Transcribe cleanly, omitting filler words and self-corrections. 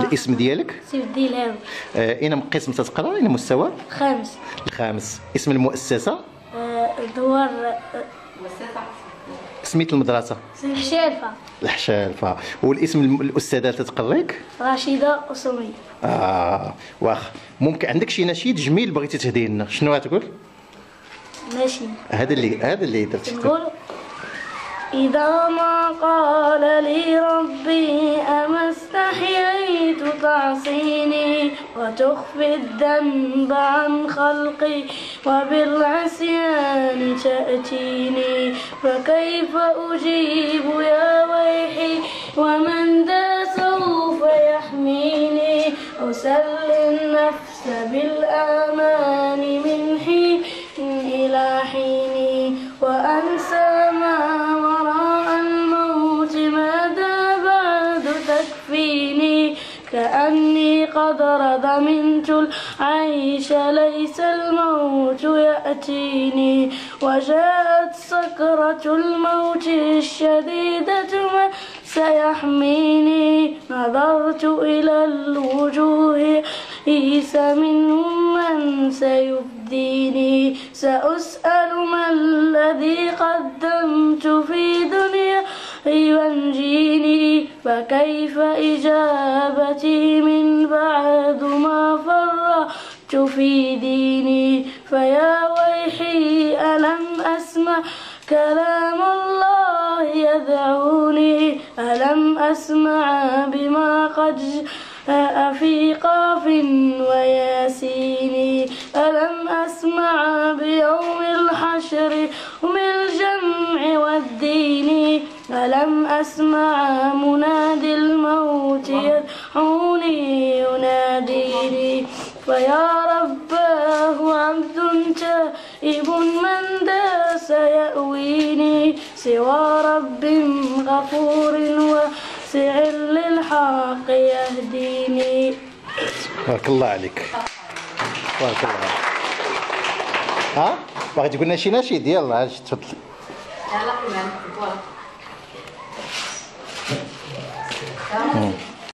الاسم ديالك؟ سيدي الهاوي. اين قسم تتقرا؟ اين مستوى؟ الخامس. الخامس. اسم المؤسسة؟ دوار سميت المدرسة؟ الحشالفة. الحشالفة. والاسم الأستاذة تتقريك؟ رشيدة أسومي. واخ. ممكن عندك شي نشيد جميل بغيتي تهديه لنا، شنو غتقول؟ ماشي. هذا اللي درتي. نقول إذا ما قال لي ربي أما استحييت تعصيني وتخفي الذنب عن خلقي وبالعصيان تأتيني فكيف أجيب يا ويحي ومن ذا سوف يحميني أسلي النفس بالآمان من حين إلى حين وأنسى ما وراء الموت ماذا بعد تكفيني كأني قد ضمنت العيش ليس الموت يأتيني وجاءت سكرة الموت الشديدة من سيحميني نظرت إلى الوجوه ليس منهم من سيفديني سأسأل ما الذي قدمت في دنيا ينجيني فكيف إجابتي من بعد ما فرطت في ديني فيا ويحي ألم أسمع كلام الله يدعوني ألم أسمع بما قد جاء في قاف وياسين ألم أسمع بيوم الحشر ومن الجمع والدين ألم أسمع منادي الموت يدعوني يناديني فيا رباه عبد تائب من داس يأويني سوى رب غفور واسع للحق يهديني. بارك الله عليك. بارك الله عليك. ها باغي تقول لنا شي نشيد؟ يلا اجي تفضل. يلا كمان.